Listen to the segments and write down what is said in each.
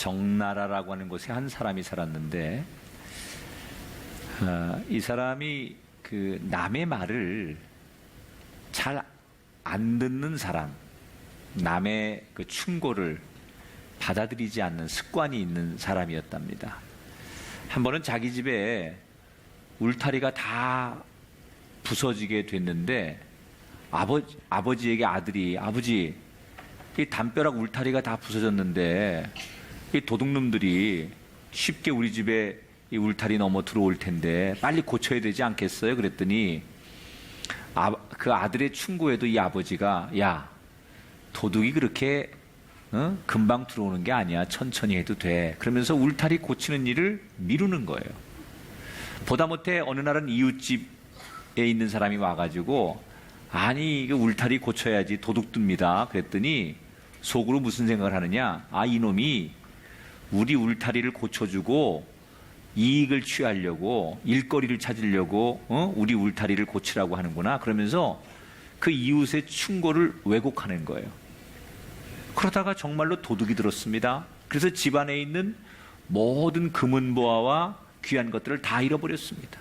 정나라라고 하는 곳에 한 사람이 살았는데 이 사람이 그 남의 말을 잘 안 듣는 사람, 남의 그 충고를 받아들이지 않는 습관이 있는 사람이었답니다. 한 번은 자기 집에 울타리가 다 부서지게 됐는데 아버지에게 아들이, 아버지, 이 담벼락 울타리가 다 부서졌는데 이 도둑놈들이 쉽게 우리 집에 이 울타리 넘어 들어올 텐데 빨리 고쳐야 되지 않겠어요? 그랬더니 그 아들의 충고에도 이 아버지가, 야, 도둑이 그렇게 금방 들어오는 게 아니야. 천천히 해도 돼. 그러면서 울타리 고치는 일을 미루는 거예요. 보다 못해 어느 날은 이웃집에 있는 사람이 와가지고, 아니 이거 울타리 고쳐야지, 도둑듭니다. 그랬더니 속으로 무슨 생각을 하느냐, 아, 이놈이 우리 울타리를 고쳐주고 이익을 취하려고, 일거리를 찾으려고 우리 울타리를 고치라고 하는구나. 그러면서 그 이웃의 충고를 왜곡하는 거예요. 그러다가 정말로 도둑이 들었습니다. 그래서 집안에 있는 모든 금은보화와 귀한 것들을 다 잃어버렸습니다.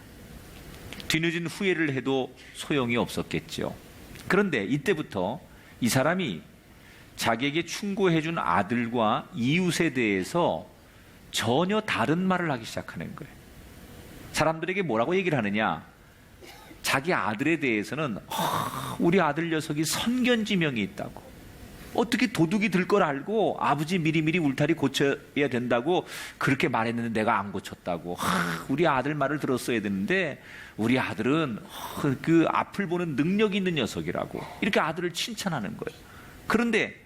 뒤늦은 후회를 해도 소용이 없었겠죠. 그런데 이때부터 이 사람이 자기에게 충고해준 아들과 이웃에 대해서 전혀 다른 말을 하기 시작하는 거예요. 사람들에게 뭐라고 얘기를 하느냐, 자기 아들에 대해서는 우리 아들 녀석이 선견지명이 있다고, 어떻게 도둑이 들 걸 알고 아버지 미리미리 울타리 고쳐야 된다고 그렇게 말했는데 내가 안 고쳤다고, 우리 아들 말을 들었어야 되는데 우리 아들은 그 앞을 보는 능력이 있는 녀석이라고, 이렇게 아들을 칭찬하는 거예요. 그런데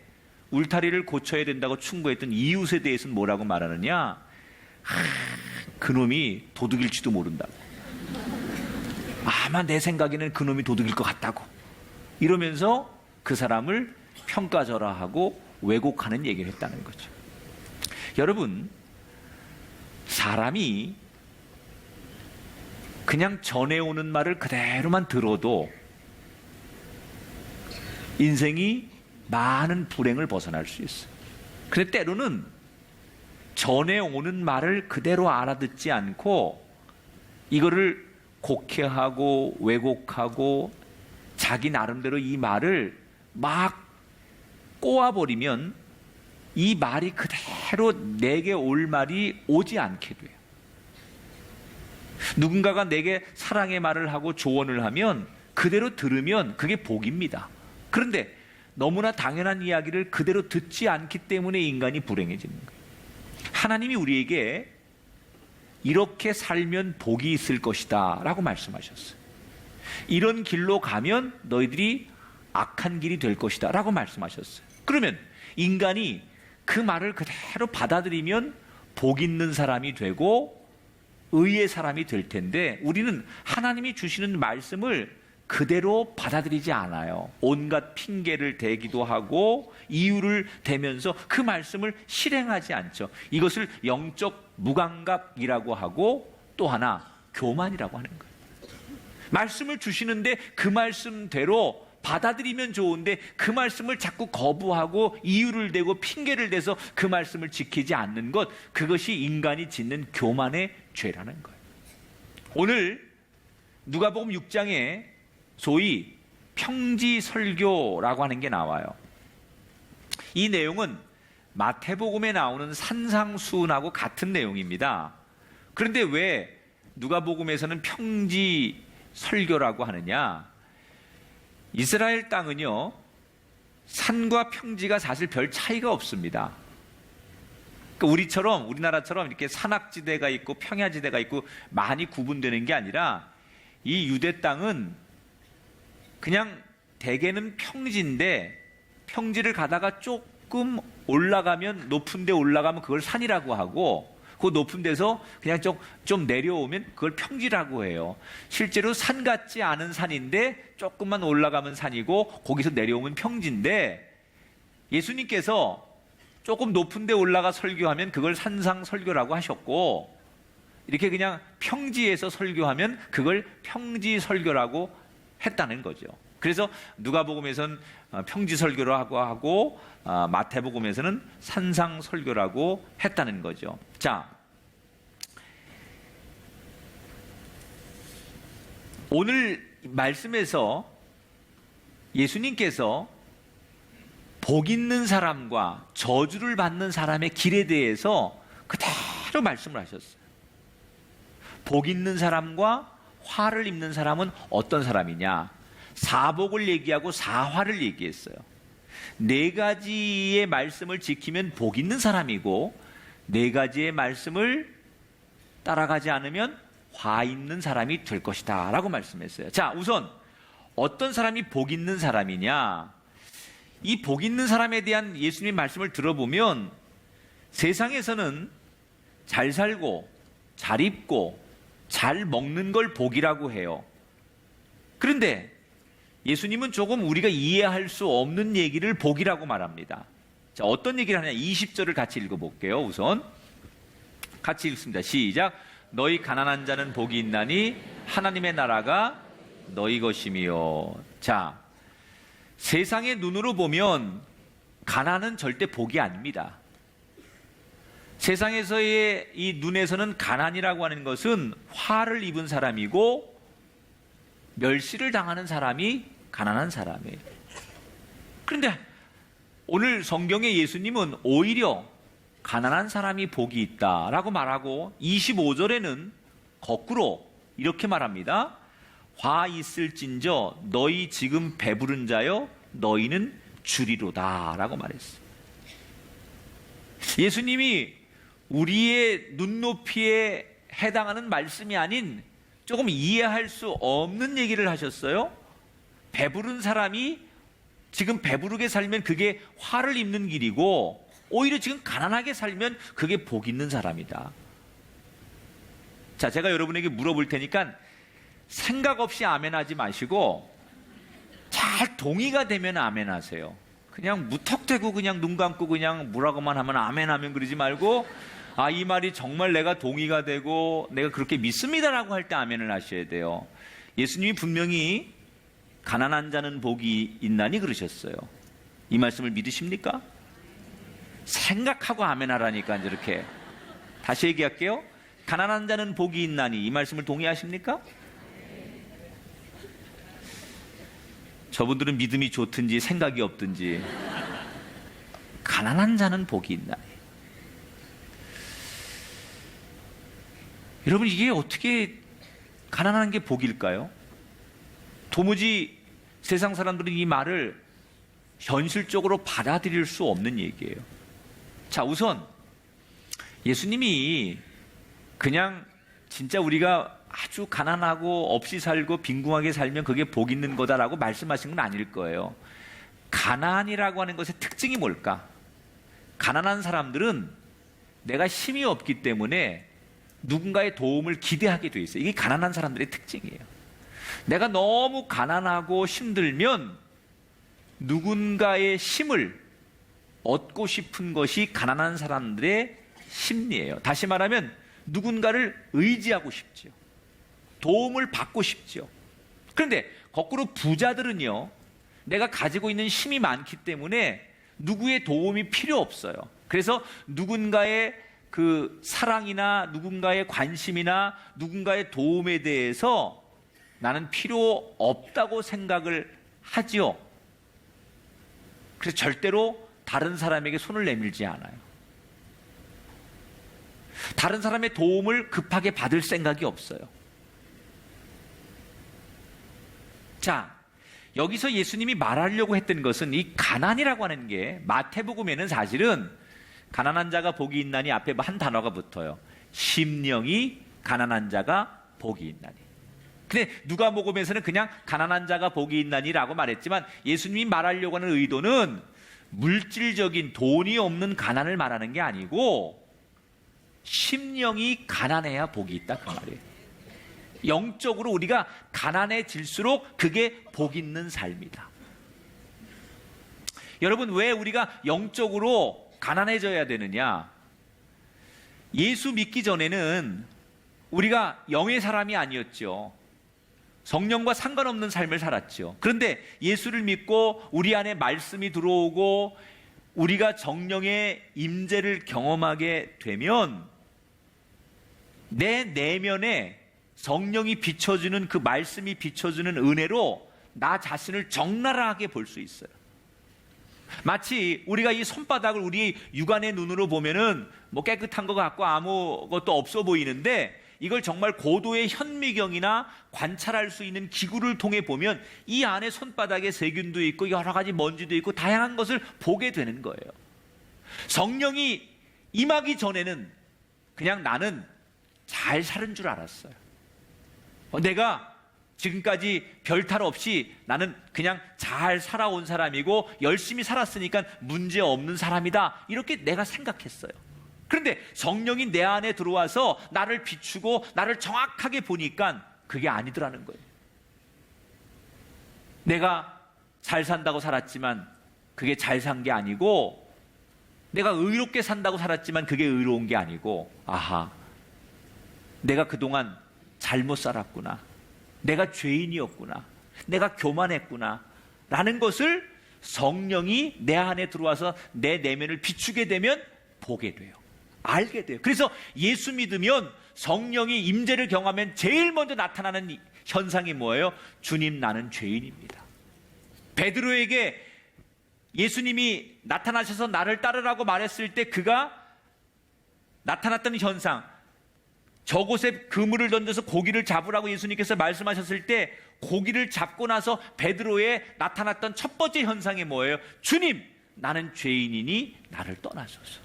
울타리를 고쳐야 된다고 충고했던 이웃에 대해서는 뭐라고 말하느냐, 그놈이 도둑일지도 모른다고, 아마 내 생각에는 그놈이 도둑일 것 같다고, 이러면서 그 사람을 평가절하하고 왜곡하는 얘기를 했다는 거죠. 여러분, 사람이 그냥 전해오는 말을 그대로만 들어도 인생이 많은 불행을 벗어날 수 있어요. 그런데 때로는 전해오는 말을 그대로 알아듣지 않고 이거를 곡해하고 왜곡하고 자기 나름대로 이 말을 막 꼬아버리면 이 말이 그대로 내게 올 말이 오지 않게 돼요. 누군가가 내게 사랑의 말을 하고 조언을 하면 그대로 들으면 그게 복입니다. 그런데 너무나 당연한 이야기를 그대로 듣지 않기 때문에 인간이 불행해지는 거예요. 하나님이 우리에게 이렇게 살면 복이 있을 것이다 라고 말씀하셨어요. 이런 길로 가면 너희들이 악한 길이 될 것이다 라고 말씀하셨어요. 그러면 인간이 그 말을 그대로 받아들이면 복 있는 사람이 되고 의의 사람이 될 텐데, 우리는 하나님이 주시는 말씀을 그대로 받아들이지 않아요. 온갖 핑계를 대기도 하고 이유를 대면서 그 말씀을 실행하지 않죠. 이것을 영적 무감각이라고 하고 또 하나 교만이라고 하는 거예요. 말씀을 주시는데 그 말씀대로 받아들이면 좋은데 그 말씀을 자꾸 거부하고 이유를 대고 핑계를 대서 그 말씀을 지키지 않는 것, 그것이 인간이 짓는 교만의 죄라는 거예요. 오늘 누가복음 6장에 소위 평지설교라고 하는 게 나와요. 이 내용은 마태복음에 나오는 산상수훈하고 같은 내용입니다. 그런데 왜 누가복음에서는 평지설교라고 하느냐? 이스라엘 땅은요, 산과 평지가 사실 별 차이가 없습니다. 그러니까 우리나라처럼 이렇게 산악지대가 있고 평야지대가 있고 많이 구분되는 게 아니라 이 유대 땅은 그냥 대개는 평지인데, 평지를 가다가 조금 올라가면, 높은 데 올라가면 그걸 산이라고 하고, 그 높은 데서 그냥 좀 내려오면 그걸 평지라고 해요. 실제로 산 같지 않은 산인데 조금만 올라가면 산이고 거기서 내려오면 평지인데, 예수님께서 조금 높은 데 올라가 설교하면 그걸 산상설교라고 하셨고, 이렇게 그냥 평지에서 설교하면 그걸 평지설교라고 했다는 거죠. 그래서 누가복음에선 평지 설교라고 하고 마태복음에서는 산상 설교라고 했다는 거죠. 자, 오늘 말씀에서 예수님께서 복 있는 사람과 저주를 받는 사람의 길에 대해서 그대로 말씀을 하셨어요. 복 있는 사람과 화를 입는 사람은 어떤 사람이냐? 사복을 얘기하고 사화를 얘기했어요. 네 가지의 말씀을 지키면 복 있는 사람이고, 네 가지의 말씀을 따라가지 않으면 화 있는 사람이 될 것이다 라고 말씀했어요. 자, 우선 어떤 사람이 복 있는 사람이냐? 이 복 있는 사람에 대한 예수님 말씀을 들어보면 세상에서는 잘 살고 잘 입고 잘 먹는 걸 복이라고 해요. 그런데 예수님은 조금 우리가 이해할 수 없는 얘기를 복이라고 말합니다. 자, 어떤 얘기를 하냐? 20절을 같이 읽어볼게요. 우선 같이 읽습니다. 시작. 너희 가난한 자는 복이 있나니 하나님의 나라가 너희 것이미요. 자, 세상의 눈으로 보면 가난은 절대 복이 아닙니다. 세상에서의 이 눈에서는 가난이라고 하는 것은 화를 입은 사람이고 멸시를 당하는 사람이 가난한 사람이에요. 그런데 오늘 성경의 예수님은 오히려 가난한 사람이 복이 있다라고 말하고 25절에는 거꾸로 이렇게 말합니다. 화 있을진저 너희 지금 배부른 자여 너희는 주리로다 라고 말했어요. 예수님이 우리의 눈높이에 해당하는 말씀이 아닌 조금 이해할 수 없는 얘기를 하셨어요. 배부른 사람이 지금 배부르게 살면 그게 화를 입는 길이고, 오히려 지금 가난하게 살면 그게 복 있는 사람이다. 자, 제가 여러분에게 물어볼 테니까 생각 없이 아멘하지 마시고 잘 동의가 되면 아멘하세요. 그냥 무턱대고 그냥 눈 감고 그냥 뭐라고만 하면 아멘하면 그러지 말고, 아, 이 말이 정말 내가 동의가 되고 내가 그렇게 믿습니다라고 할 때 아멘을 하셔야 돼요. 예수님이 분명히 가난한 자는 복이 있나니 그러셨어요. 이 말씀을 믿으십니까? 생각하고 아멘하라니까. 이렇게 다시 얘기할게요. 가난한 자는 복이 있나니, 이 말씀을 동의하십니까? 저분들은 믿음이 좋든지 생각이 없든지 가난한 자는 복이 있나니. 여러분, 이게 어떻게 가난한 게 복일까요? 도무지 세상 사람들은 이 말을 현실적으로 받아들일 수 없는 얘기예요. 자, 우선 예수님이 그냥 진짜 우리가 아주 가난하고 없이 살고 빈궁하게 살면 그게 복 있는 거다라고 말씀하신 건 아닐 거예요. 가난이라고 하는 것의 특징이 뭘까? 가난한 사람들은 내가 힘이 없기 때문에 누군가의 도움을 기대하게 돼 있어요. 이게 가난한 사람들의 특징이에요. 내가 너무 가난하고 힘들면 누군가의 힘을 얻고 싶은 것이 가난한 사람들의 심리예요. 다시 말하면 누군가를 의지하고 싶죠. 도움을 받고 싶죠. 그런데 거꾸로 부자들은요, 내가 가지고 있는 힘이 많기 때문에 누구의 도움이 필요 없어요. 그래서 누군가의 그 사랑이나 누군가의 관심이나 누군가의 도움에 대해서 나는 필요 없다고 생각을 하지요. 그래서 절대로 다른 사람에게 손을 내밀지 않아요. 다른 사람의 도움을 급하게 받을 생각이 없어요. 자, 여기서 예수님이 말하려고 했던 것은 이 가난이라고 하는 게 마태복음에는 사실은 가난한 자가 복이 있나니 앞에 한 단어가 붙어요. 심령이 가난한 자가 복이 있나니. 근데 누가복음에서는 그냥 가난한 자가 복이 있나니라고 말했지만 예수님이 말하려고 하는 의도는 물질적인 돈이 없는 가난을 말하는 게 아니고 심령이 가난해야 복이 있다 그 말이에요. 영적으로 우리가 가난해질수록 그게 복 있는 삶이다. 여러분, 왜 우리가 영적으로 가난해져야 되느냐? 예수 믿기 전에는 우리가 영의 사람이 아니었죠. 성령과 상관없는 삶을 살았죠. 그런데 예수를 믿고 우리 안에 말씀이 들어오고 우리가 성령의 임재를 경험하게 되면 내 내면에 성령이 비춰주는 그 말씀이 비춰주는 은혜로 나 자신을 적나라하게 볼 수 있어요. 마치 우리가 이 손바닥을 우리 육안의 눈으로 보면은 뭐 깨끗한 것 같고 아무것도 없어 보이는데, 이걸 정말 고도의 현미경이나 관찰할 수 있는 기구를 통해 보면 이 안에 손바닥에 세균도 있고 여러 가지 먼지도 있고 다양한 것을 보게 되는 거예요. 성령이 임하기 전에는 그냥 나는 잘 사는 줄 알았어요. 내가 지금까지 별탈 없이 나는 그냥 잘 살아온 사람이고 열심히 살았으니까 문제 없는 사람이다, 이렇게 내가 생각했어요. 그런데 성령이 내 안에 들어와서 나를 비추고 나를 정확하게 보니까 그게 아니더라는 거예요. 내가 잘 산다고 살았지만 그게 잘 산 게 아니고, 내가 의롭게 산다고 살았지만 그게 의로운 게 아니고, 아하, 내가 그동안 잘못 살았구나, 내가 죄인이었구나, 내가 교만했구나 라는 것을 성령이 내 안에 들어와서 내 내면을 비추게 되면 보게 돼요. 알게 돼요. 그래서 예수 믿으면 성령이 임재를 경험하면 제일 먼저 나타나는 현상이 뭐예요? 주님, 나는 죄인입니다. 베드로에게 예수님이 나타나셔서 나를 따르라고 말했을 때 그가 나타났던 현상, 저곳에 그물을 던져서 고기를 잡으라고 예수님께서 말씀하셨을 때 고기를 잡고 나서 베드로에 나타났던 첫 번째 현상이 뭐예요? 주님, 나는 죄인이니 나를 떠나소서.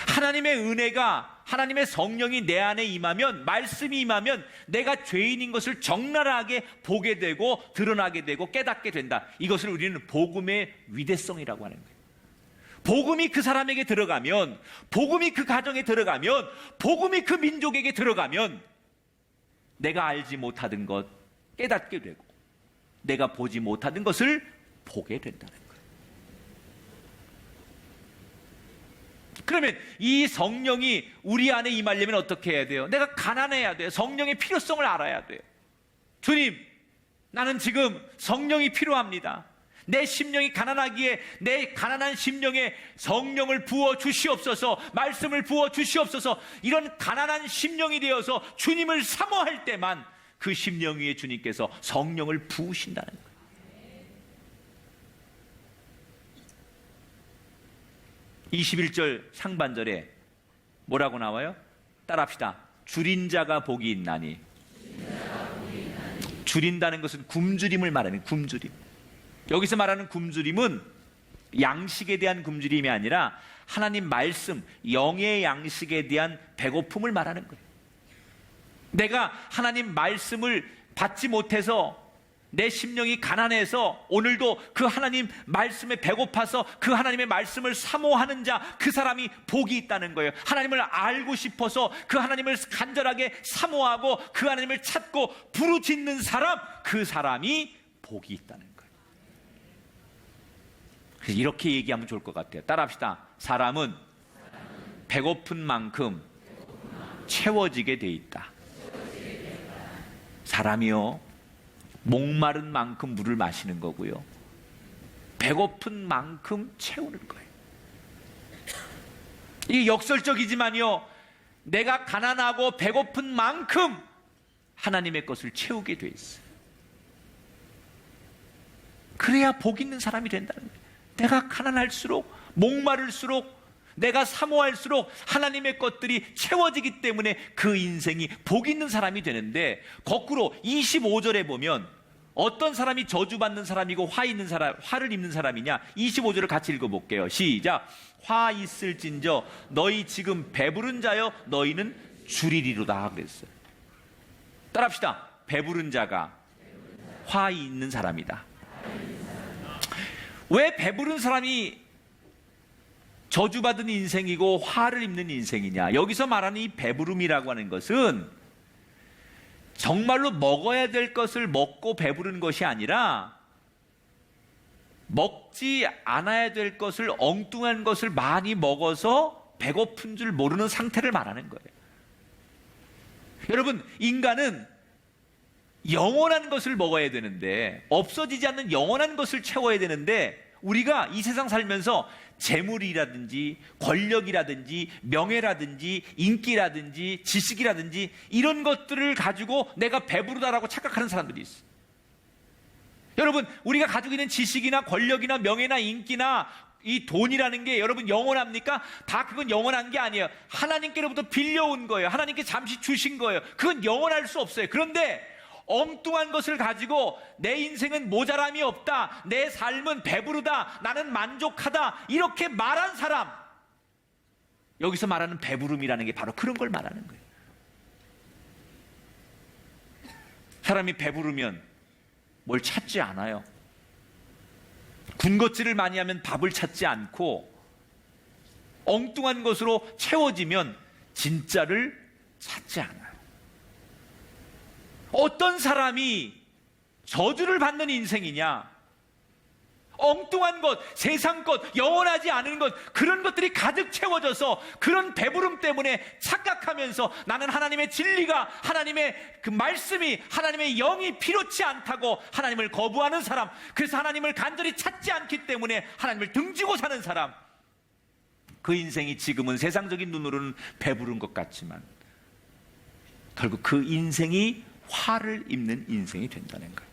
하나님의 은혜가, 하나님의 성령이 내 안에 임하면, 말씀이 임하면 내가 죄인인 것을 적나라하게 보게 되고 드러나게 되고 깨닫게 된다. 이것을 우리는 복음의 위대성이라고 하는 거예요. 복음이 그 사람에게 들어가면, 복음이 그 가정에 들어가면, 복음이 그 민족에게 들어가면 내가 알지 못하던 것 깨닫게 되고 내가 보지 못하던 것을 보게 된다는 거예요. 그러면 이 성령이 우리 안에 임하려면 어떻게 해야 돼요? 내가 가난해야 돼요. 성령의 필요성을 알아야 돼요. 주님, 나는 지금 성령이 필요합니다. 내 심령이 가난하기에 내 가난한 심령에 성령을 부어 주시옵소서, 말씀을 부어 주시옵소서. 이런 가난한 심령이 되어서 주님을 사모할 때만 그 심령 위에 주님께서 성령을 부으신다는 거예요. 21절 상반절에 뭐라고 나와요? 따라합시다. 줄인 자가 복이 있나니. 줄인다는 것은 굶주림을 말하는 굶주림. 여기서 말하는 굶주림은 양식에 대한 굶주림이 아니라 하나님 말씀, 영의 양식에 대한 배고픔을 말하는 거예요. 내가 하나님 말씀을 받지 못해서 내 심령이 가난해서 오늘도 그 하나님 말씀에 배고파서 그 하나님의 말씀을 사모하는 자, 그 사람이 복이 있다는 거예요. 하나님을 알고 싶어서 그 하나님을 간절하게 사모하고 그 하나님을 찾고 부르짖는 사람, 그 사람이 복이 있다는 거예요. 그래서 이렇게 얘기하면 좋을 것 같아요. 따라합시다. 사람은 배고픈 만큼 채워지게 돼 있다. 사람이요, 목마른 만큼 물을 마시는 거고요, 배고픈 만큼 채우는 거예요. 이게 역설적이지만요, 내가 가난하고 배고픈 만큼 하나님의 것을 채우게 돼 있어요. 그래야 복 있는 사람이 된다는 거예요. 내가 가난할수록, 목마를수록, 내가 사모할수록 하나님의 것들이 채워지기 때문에 그 인생이 복 있는 사람이 되는데, 거꾸로 25절에 보면 어떤 사람이 저주받는 사람이고 화 있는 사람, 화를 입는 사람이냐? 25절을 같이 읽어볼게요. 시작. 화 있을진저 너희 지금 배부른 자여 너희는 줄이리로다 그랬어요. 따라합시다. 배부른 자가 화 있는 사람이다. 왜 배부른 사람이 저주받은 인생이고 화를 입는 인생이냐? 여기서 말하는 이 배부름이라고 하는 것은 정말로 먹어야 될 것을 먹고 배부른 것이 아니라 먹지 않아야 될 것을, 엉뚱한 것을 많이 먹어서 배고픈 줄 모르는 상태를 말하는 거예요. 여러분, 인간은 영원한 것을 먹어야 되는데, 없어지지 않는 영원한 것을 채워야 되는데, 우리가 이 세상 살면서 재물이라든지 권력이라든지 명예라든지 인기라든지 지식이라든지 이런 것들을 가지고 내가 배부르다라고 착각하는 사람들이 있어요. 여러분, 우리가 가지고 있는 지식이나 권력이나 명예나 인기나 이 돈이라는 게 여러분 영원합니까? 다 그건 영원한 게 아니에요. 하나님께로부터 빌려온 거예요. 하나님께 잠시 주신 거예요. 그건 영원할 수 없어요. 그런데 엉뚱한 것을 가지고 내 인생은 모자람이 없다, 내 삶은 배부르다, 나는 만족하다, 이렇게 말한 사람, 여기서 말하는 배부름이라는 게 바로 그런 걸 말하는 거예요. 사람이 배부르면 뭘 찾지 않아요. 군것질을 많이 하면 밥을 찾지 않고, 엉뚱한 것으로 채워지면 진짜를 찾지 않아요. 어떤 사람이 저주를 받는 인생이냐? 엉뚱한 것, 세상 것, 영원하지 않은 것, 그런 것들이 가득 채워져서 그런 배부름 때문에 착각하면서 나는 하나님의 진리가, 하나님의 그 말씀이, 하나님의 영이 필요치 않다고 하나님을 거부하는 사람, 그래서 하나님을 간절히 찾지 않기 때문에 하나님을 등지고 사는 사람, 그 인생이 지금은 세상적인 눈으로는 배부른 것 같지만 결국 그 인생이 화를 입는 인생이 된다는 거예요.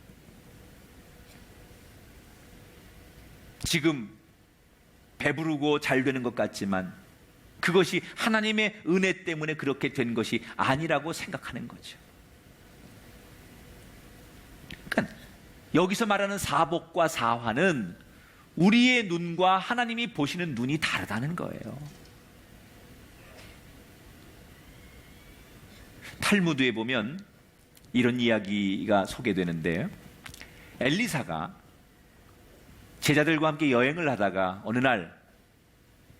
지금 배부르고 잘 되는 것 같지만 그것이 하나님의 은혜 때문에 그렇게 된 것이 아니라고 생각하는 거죠. 그러니까 여기서 말하는 사복과 사화는 우리의 눈과 하나님이 보시는 눈이 다르다는 거예요. 탈무드에 보면 이런 이야기가 소개되는데, 엘리사가 제자들과 함께 여행을 하다가 어느 날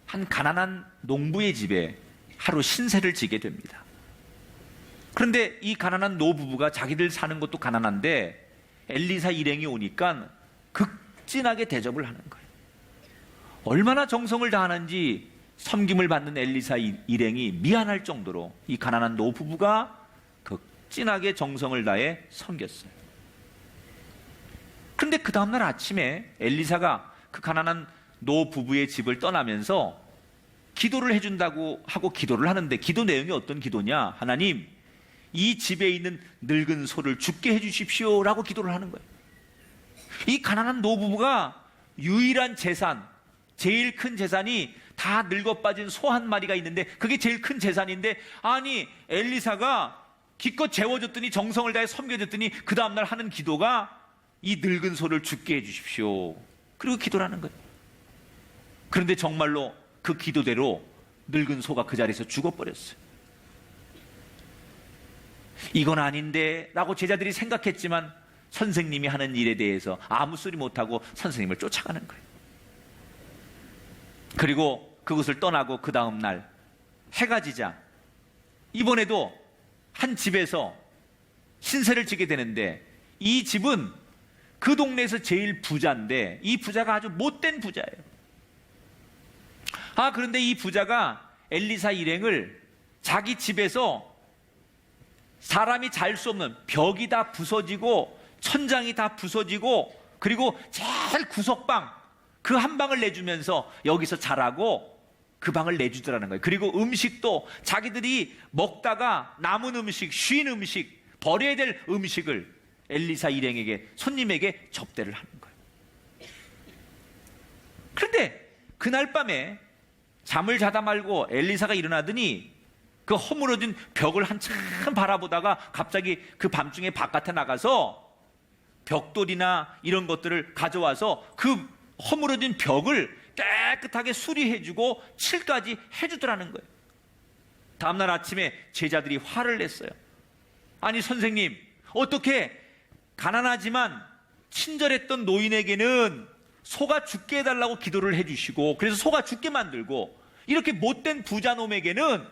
한 가난한 농부의 집에 하루 신세를 지게 됩니다. 그런데 이 가난한 노부부가 자기들 사는 것도 가난한데 엘리사 일행이 오니까 극진하게 대접을 하는 거예요. 얼마나 정성을 다하는지 섬김을 받는 엘리사 일행이 미안할 정도로 이 가난한 노부부가 극진하게 정성을 다해 섬겼어요. 그런데 그 다음날 아침에 엘리사가 그 가난한 노부부의 집을 떠나면서 기도를 해준다고 하고 기도를 하는데, 기도 내용이 어떤 기도냐? 하나님, 이 집에 있는 늙은 소를 죽게 해주십시오 라고 기도를 하는 거예요. 이 가난한 노부부가 유일한 재산, 제일 큰 재산이 다 늙어 빠진 소 한 마리가 있는데 그게 제일 큰 재산인데, 아니 엘리사가 기껏 재워줬더니 정성을 다해 섬겨줬더니 그 다음날 하는 기도가 이 늙은 소를 죽게 해주십시오, 그리고 기도를 하는 거예요. 그런데 정말로 그 기도대로 늙은 소가 그 자리에서 죽어버렸어요. 이건 아닌데 라고 제자들이 생각했지만 선생님이 하는 일에 대해서 아무 소리 못하고 선생님을 쫓아가는 거예요. 그리고 그것을 떠나고 그 다음 날 해가 지자 이번에도 한 집에서 신세를 지게 되는데, 이 집은 그 동네에서 제일 부자인데 이 부자가 아주 못된 부자예요. 그런데 이 부자가 엘리사 일행을 자기 집에서 사람이 잘 수 없는 벽이 다 부서지고 천장이 다 부서지고 그리고 제일 구석방 그 한 방을 내주면서 여기서 자라고 그 방을 내주더라는 거예요. 그리고 음식도 자기들이 먹다가 남은 음식, 쉰 음식, 버려야 될 음식을 엘리사 일행에게, 손님에게 접대를 하는 거예요. 그런데 그날 밤에 잠을 자다 말고 엘리사가 일어나더니 그 허물어진 벽을 한참 바라보다가 갑자기 그 밤중에 바깥에 나가서 벽돌이나 이런 것들을 가져와서 그 허물어진 벽을 깨끗하게 수리해주고 칠까지 해주더라는 거예요. 다음날 아침에 제자들이 화를 냈어요. 아니 선생님, 어떻게 가난하지만 친절했던 노인에게는 소가 죽게 해달라고 기도를 해주시고 그래서 소가 죽게 만들고, 이렇게 못된 부자놈에게는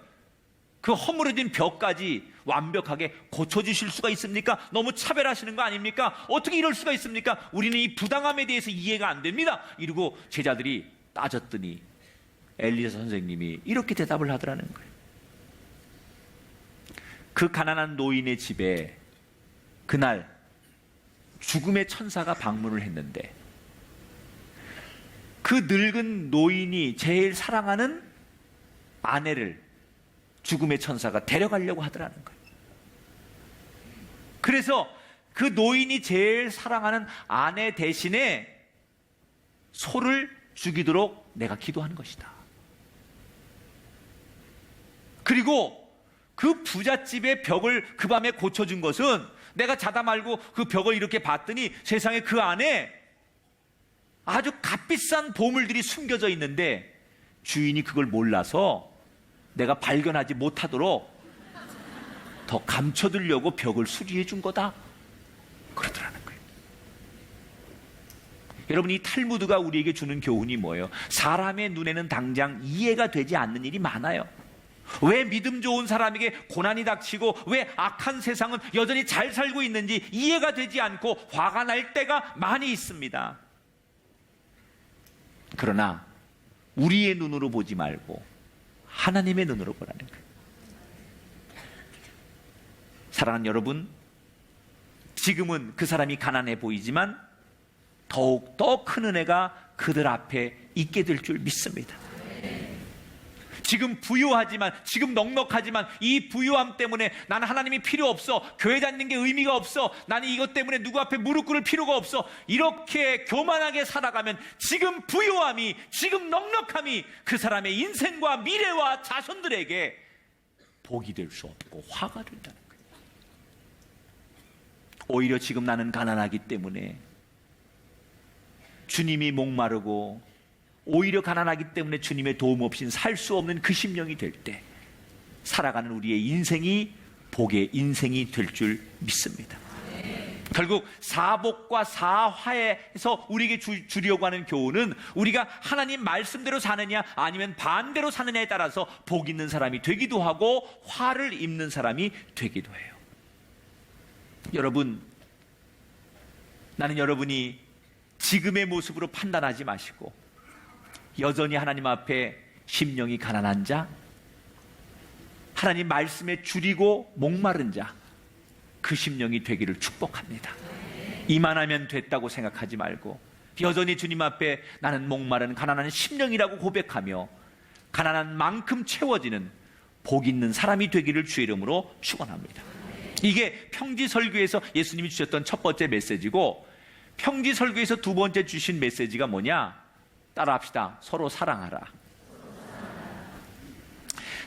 그 허물어진 벽까지 완벽하게 고쳐주실 수가 있습니까? 너무 차별하시는 거 아닙니까? 어떻게 이럴 수가 있습니까? 우리는 이 부당함에 대해서 이해가 안 됩니다. 이러고 제자들이 따졌더니 엘리사 선생님이 이렇게 대답을 하더라는 거예요. 그 가난한 노인의 집에 그날 죽음의 천사가 방문을 했는데 그 늙은 노인이 제일 사랑하는 아내를 죽음의 천사가 데려가려고 하더라는 거예요. 그래서 그 노인이 제일 사랑하는 아내 대신에 소를 죽이도록 내가 기도하는 것이다. 그리고 그 부잣집의 벽을 그 밤에 고쳐준 것은 내가 자다 말고 그 벽을 이렇게 봤더니 세상에 그 안에 아주 값비싼 보물들이 숨겨져 있는데 주인이 그걸 몰라서 내가 발견하지 못하도록 더 감춰두려고 벽을 수리해 준 거다. 그러더라는 거예요. 여러분, 이 탈무드가 우리에게 주는 교훈이 뭐예요? 사람의 눈에는 당장 이해가 되지 않는 일이 많아요. 왜 믿음 좋은 사람에게 고난이 닥치고 왜 악한 세상은 여전히 잘 살고 있는지 이해가 되지 않고 화가 날 때가 많이 있습니다. 그러나 우리의 눈으로 보지 말고 하나님의 눈으로 보라는 거예요. 사랑하는 여러분, 지금은 그 사람이 가난해 보이지만 더욱 더 큰 은혜가 그들 앞에 있게 될 줄 믿습니다. 지금 부유하지만, 지금 넉넉하지만 이 부유함 때문에 나는 하나님이 필요 없어, 교회 다니는 게 의미가 없어, 나는 이것 때문에 누구 앞에 무릎 꿇을 필요가 없어, 이렇게 교만하게 살아가면 지금 부유함이, 지금 넉넉함이 그 사람의 인생과 미래와 자손들에게 복이 될 수 없고 화가 된다는 거예요. 오히려 지금 나는 가난하기 때문에 주님이 목마르고 오히려 가난하기 때문에 주님의 도움 없이는 살 수 없는 그 심령이 될 때 살아가는 우리의 인생이 복의 인생이 될 줄 믿습니다. 결국 사복과 사화에서 우리에게 주려고 하는 교훈은 우리가 하나님 말씀대로 사느냐 아니면 반대로 사느냐에 따라서 복 있는 사람이 되기도 하고 화를 입는 사람이 되기도 해요. 여러분, 나는 여러분이 지금의 모습으로 판단하지 마시고 여전히 하나님 앞에 심령이 가난한 자, 하나님 말씀에 줄이고 목마른 자, 그 심령이 되기를 축복합니다. 이만하면 됐다고 생각하지 말고 여전히 주님 앞에 나는 목마른 가난한 심령이라고 고백하며 가난한 만큼 채워지는 복 있는 사람이 되기를 주의 이름으로 축원합니다. 이게 평지설교에서 예수님이 주셨던 첫 번째 메시지고, 평지설교에서 두 번째 주신 메시지가 뭐냐? 따라합시다. 서로 사랑하라.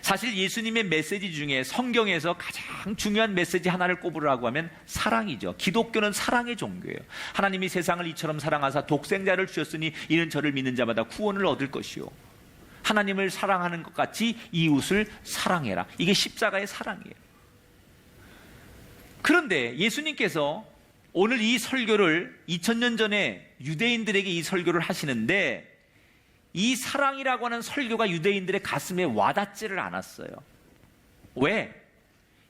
사실 예수님의 메시지 중에 성경에서 가장 중요한 메시지 하나를 꼽으라고 하면 사랑이죠. 기독교는 사랑의 종교예요. 하나님이 세상을 이처럼 사랑하사 독생자를 주셨으니 이는 저를 믿는 자마다 구원을 얻을 것이요, 하나님을 사랑하는 것 같이 이웃을 사랑해라. 이게 십자가의 사랑이에요. 그런데 예수님께서 오늘 이 설교를 2000년 전에 유대인들에게 이 설교를 하시는데 이 사랑이라고 하는 설교가 유대인들의 가슴에 와닿지를 않았어요. 왜?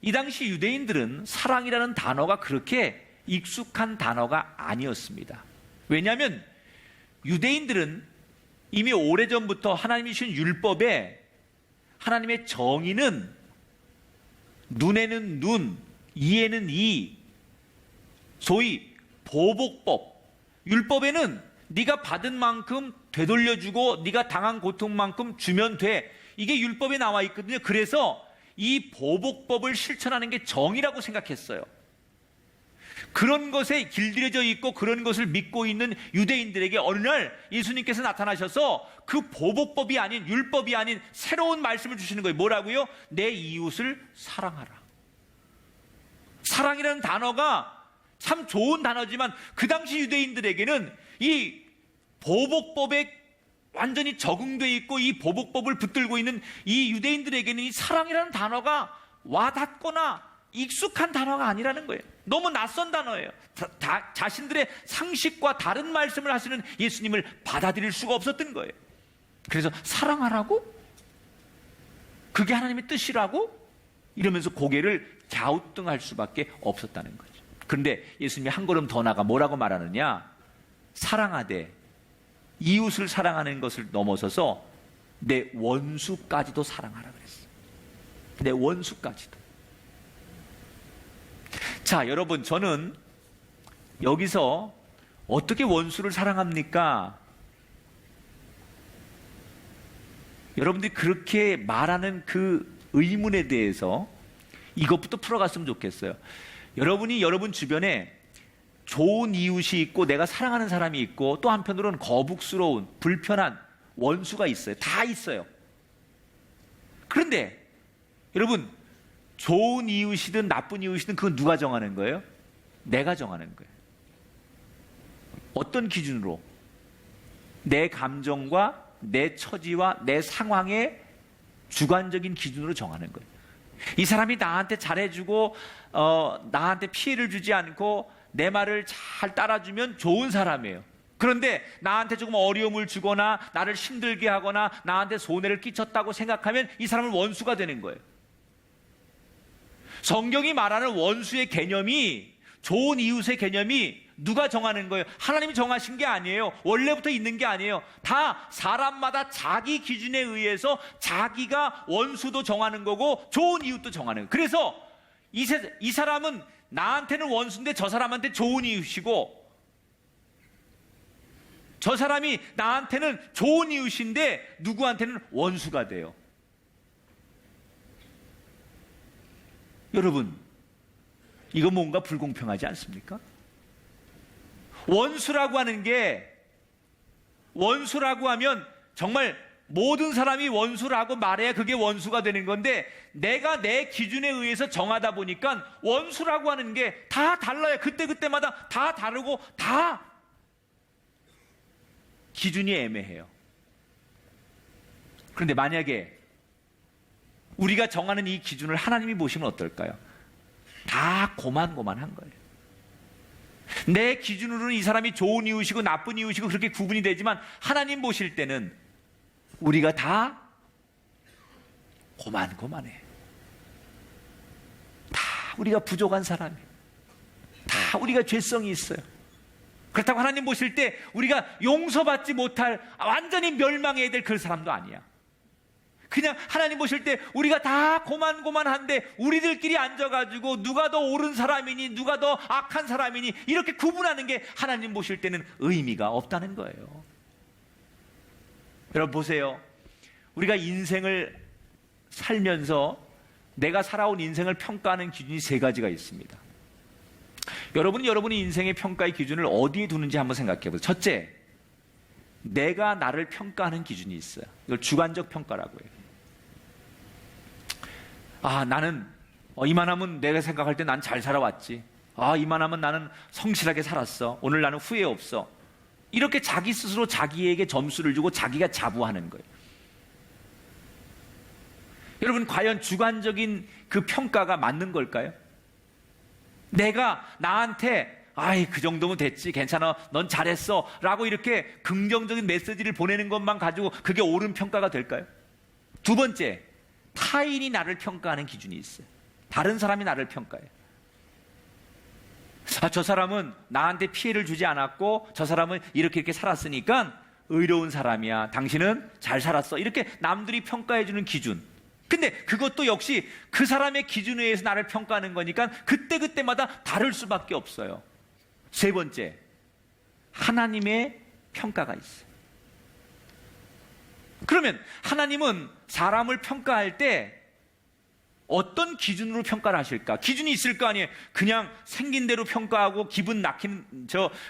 이 당시 유대인들은 사랑이라는 단어가 그렇게 익숙한 단어가 아니었습니다. 왜냐하면 유대인들은 이미 오래전부터 하나님이 주신 율법에 하나님의 정의는 눈에는 눈, 이에는 이, 소위 보복법, 율법에는 네가 받은 만큼 되돌려주고 네가 당한 고통만큼 주면 돼, 이게 율법에 나와 있거든요. 그래서 이 보복법을 실천하는 게 정의라고 생각했어요. 그런 것에 길들여져 있고 그런 것을 믿고 있는 유대인들에게 어느 날 예수님께서 나타나셔서 그 보복법이 아닌, 율법이 아닌 새로운 말씀을 주시는 거예요. 뭐라고요? 내 이웃을 사랑하라. 사랑이라는 단어가 참 좋은 단어지만 그 당시 유대인들에게는 이 보복법에 완전히 적응되어 있고 이 보복법을 붙들고 있는 이 유대인들에게는 이 사랑이라는 단어가 와닿거나 익숙한 단어가 아니라는 거예요. 너무 낯선 단어예요. 자신들의 상식과 다른 말씀을 하시는 예수님을 받아들일 수가 없었던 거예요. 그래서 사랑하라고? 그게 하나님의 뜻이라고? 이러면서 고개를 갸우뚱할 수밖에 없었다는 거죠. 그런데 예수님이 한 걸음 더 나가 뭐라고 말하느냐? 사랑하되 이웃을 사랑하는 것을 넘어서서 내 원수까지도 사랑하라 그랬어요. 내 원수까지도. 자, 여러분, 저는 여기서 어떻게 원수를 사랑합니까? 여러분들이 그렇게 말하는 그 의문에 대해서 이것부터 풀어갔으면 좋겠어요. 여러분이 여러분 주변에 좋은 이웃이 있고 내가 사랑하는 사람이 있고 또 한편으로는 거북스러운 불편한 원수가 있어요. 다 있어요. 그런데 여러분, 좋은 이웃이든 나쁜 이웃이든 그건 누가 정하는 거예요? 내가 정하는 거예요. 어떤 기준으로? 내 감정과 내 처지와 내 상황의 주관적인 기준으로 정하는 거예요. 이 사람이 나한테 잘해주고 나한테 피해를 주지 않고 내 말을 잘 따라주면 좋은 사람이에요. 그런데 나한테 조금 어려움을 주거나 나를 힘들게 하거나 나한테 손해를 끼쳤다고 생각하면 이 사람은 원수가 되는 거예요. 성경이 말하는 원수의 개념이, 좋은 이웃의 개념이 누가 정하는 거예요? 하나님이 정하신 게 아니에요. 원래부터 있는 게 아니에요. 다 사람마다 자기 기준에 의해서 자기가 원수도 정하는 거고 좋은 이웃도 정하는 거예요. 그래서 이 사람은 나한테는 원수인데 저 사람한테 좋은 이웃이고, 저 사람이 나한테는 좋은 이웃인데 누구한테는 원수가 돼요. 여러분, 이거 뭔가 불공평하지 않습니까? 원수라고 하는 게, 원수라고 하면 정말 모든 사람이 원수라고 말해야 그게 원수가 되는 건데, 내가 내 기준에 의해서 정하다 보니까 원수라고 하는 게 다 달라요. 그때그때마다 다 다르고 다 기준이 애매해요. 그런데 만약에 우리가 정하는 이 기준을 하나님이 보시면 어떨까요? 다 고만고만한 거예요. 내 기준으로는 이 사람이 좋은 이웃이고 나쁜 이웃이고 그렇게 구분이 되지만 하나님 보실 때는 우리가 다 고만고만해. 다 우리가 부족한 사람이에요. 다 우리가 죄성이 있어요. 그렇다고 하나님 보실 때 우리가 용서받지 못할, 완전히 멸망해야 될 그런 사람도 아니야. 그냥 하나님 보실 때 우리가 다 고만고만한데 우리들끼리 앉아가지고 누가 더 옳은 사람이니 누가 더 악한 사람이니 이렇게 구분하는 게 하나님 보실 때는 의미가 없다는 거예요. 여러분 보세요. 우리가 인생을 살면서 내가 살아온 인생을 평가하는 기준이 세 가지가 있습니다. 여러분이 여러분의 인생의 평가의 기준을 어디에 두는지 한번 생각해 보세요. 첫째, 내가 나를 평가하는 기준이 있어요. 이걸 주관적 평가라고 해요. 나는 이만하면 내가 생각할 때 난 잘 살아왔지. 이만하면 나는 성실하게 살았어. 오늘 나는 후회 없어. 이렇게 자기 스스로 자기에게 점수를 주고 자기가 자부하는 거예요. 여러분, 과연 주관적인 그 평가가 맞는 걸까요? 내가 나한테 그 정도면 됐지, 괜찮아, 넌 잘했어 라고 이렇게 긍정적인 메시지를 보내는 것만 가지고 그게 옳은 평가가 될까요? 두 번째, 타인이 나를 평가하는 기준이 있어요. 다른 사람이 나를 평가해요. 저 사람은 나한테 피해를 주지 않았고 저 사람은 이렇게 살았으니까 의로운 사람이야, 당신은 잘 살았어, 이렇게 남들이 평가해 주는 기준. 근데 그것도 역시 그 사람의 기준에 의해서 나를 평가하는 거니까 그때그때마다 다를 수밖에 없어요. 세 번째, 하나님의 평가가 있어요. 그러면 하나님은 사람을 평가할 때 어떤 기준으로 평가를 하실까? 기준이 있을 거 아니에요. 그냥 생긴 대로 평가하고 기분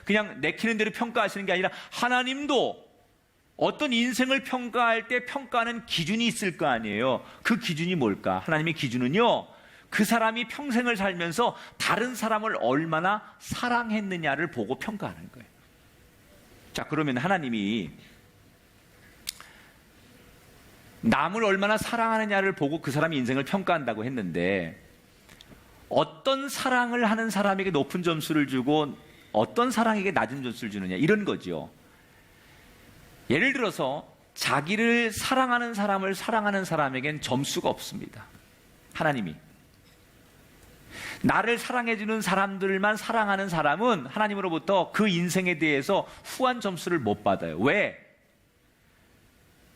그냥 내키는 대로 평가하시는 게 아니라 하나님도 어떤 인생을 평가할 때 평가하는 기준이 있을 거 아니에요. 그 기준이 뭘까? 하나님의 기준은요, 그 사람이 평생을 살면서 다른 사람을 얼마나 사랑했느냐를 보고 평가하는 거예요. 자, 그러면 하나님이 남을 얼마나 사랑하느냐를 보고 그 사람의 인생을 평가한다고 했는데, 어떤 사랑을 하는 사람에게 높은 점수를 주고 어떤 사랑에게 낮은 점수를 주느냐, 이런 거죠. 예를 들어서 자기를 사랑하는 사람을 사랑하는 사람에겐 점수가 없습니다. 하나님이 나를 사랑해주는 사람들만 사랑하는 사람은 하나님으로부터 그 인생에 대해서 후한 점수를 못 받아요. 왜?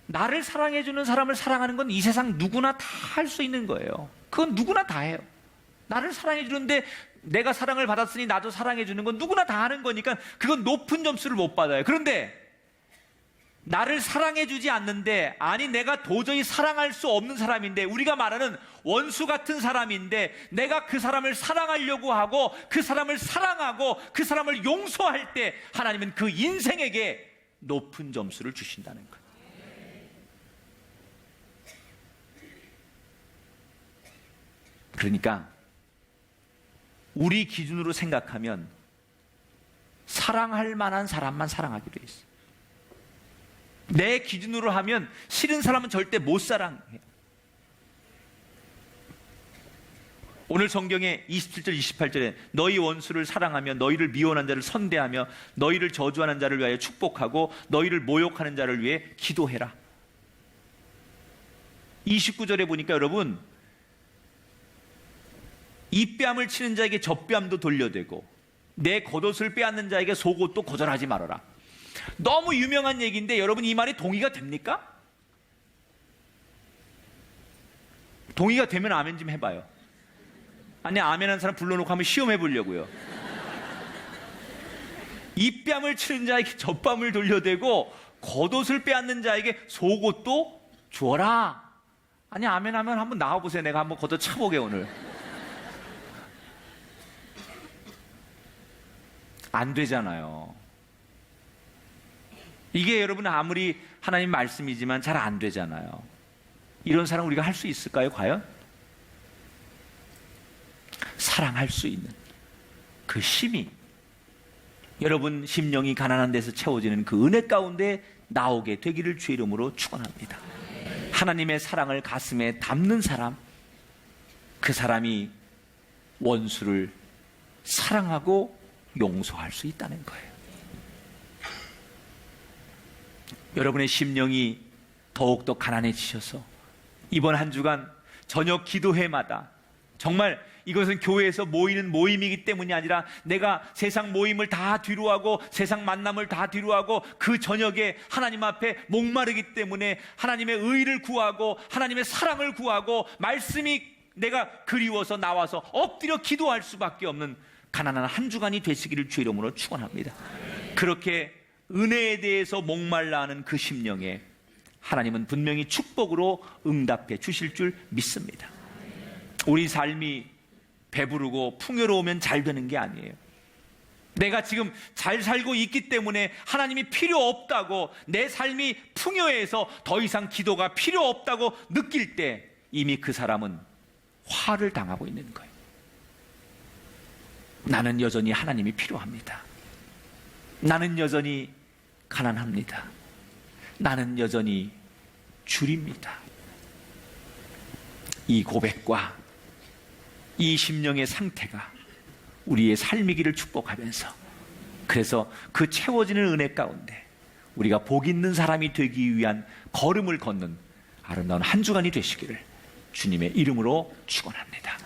나를 사랑해주는 사람을 사랑하는 건 이 세상 누구나 다 할 수 있는 거예요. 그건 누구나 다 해요. 나를 사랑해주는데 내가 사랑을 받았으니 나도 사랑해 주는 건 누구나 다 하는 거니까 그건 높은 점수를 못 받아요. 그런데 나를 사랑해 주지 않는데, 아니 내가 도저히 사랑할 수 없는 사람인데, 우리가 말하는 원수 같은 사람인데 내가 그 사람을 사랑하려고 하고 그 사람을 사랑하고 그 사람을 용서할 때 하나님은 그 인생에게 높은 점수를 주신다는 거예요. 그러니까 우리 기준으로 생각하면 사랑할 만한 사람만 사랑하기로 했어요. 내 기준으로 하면 싫은 사람은 절대 못 사랑해요. 오늘 성경에 27절 28절에 너희 원수를 사랑하며 너희를 미워하는 자를 선대하며 너희를 저주하는 자를 위하여 축복하고 너희를 모욕하는 자를 위해 기도해라. 29절에 보니까 여러분, 이 뺨을 치는 자에게 저 뺨도 돌려대고 내 겉옷을 빼앗는 자에게 속옷도 거절하지 말아라. 너무 유명한 얘기인데 여러분, 이 말이 동의가 됩니까? 동의가 되면 아멘 좀 해봐요. 아니, 아멘한 사람 불러놓고 한번 시험해 보려고요. 이 뺨을 치는 자에게 저 뺨을 돌려대고 겉옷을 빼앗는 자에게 속옷도 주어라. 아니, 아멘 하면 한번 나와보세요. 내가 한번 겉옷 차보게 오늘. 안 되잖아요. 이게 여러분 아무리 하나님 말씀이지만 잘 안 되잖아요. 이런 사랑 우리가 할 수 있을까요, 과연? 사랑할 수 있는 그 힘이 여러분 심령이 가난한 데서 채워지는 그 은혜 가운데 나오게 되기를 주의 이름으로 축원합니다. 하나님의 사랑을 가슴에 담는 사람, 그 사람이 원수를 사랑하고 용서할 수 있다는 거예요. 여러분의 심령이 더욱더 가난해지셔서 이번 한 주간 저녁 기도회마다 정말 이것은 교회에서 모이는 모임이기 때문이 아니라 내가 세상 모임을 다 뒤로하고 세상 만남을 다 뒤로하고 그 저녁에 하나님 앞에 목마르기 때문에 하나님의 의를 구하고 하나님의 사랑을 구하고 말씀이 내가 그리워서 나와서 엎드려 기도할 수밖에 없는 가난한 한 주간이 되시기를 주의 이름으로 축원합니다. 그렇게 은혜에 대해서 목말라 하는 그 심령에 하나님은 분명히 축복으로 응답해 주실 줄 믿습니다. 우리 삶이 배부르고 풍요로우면 잘 되는 게 아니에요. 내가 지금 잘 살고 있기 때문에 하나님이 필요 없다고, 내 삶이 풍요해서 더 이상 기도가 필요 없다고 느낄 때 이미 그 사람은 화를 당하고 있는 거예요. 나는 여전히 하나님이 필요합니다. 나는 여전히 가난합니다. 나는 여전히 줄입니다. 이 고백과 이 심령의 상태가 우리의 삶이기를 축복하면서, 그래서 그 채워지는 은혜 가운데 우리가 복 있는 사람이 되기 위한 걸음을 걷는 아름다운 한 주간이 되시기를 주님의 이름으로 축원합니다.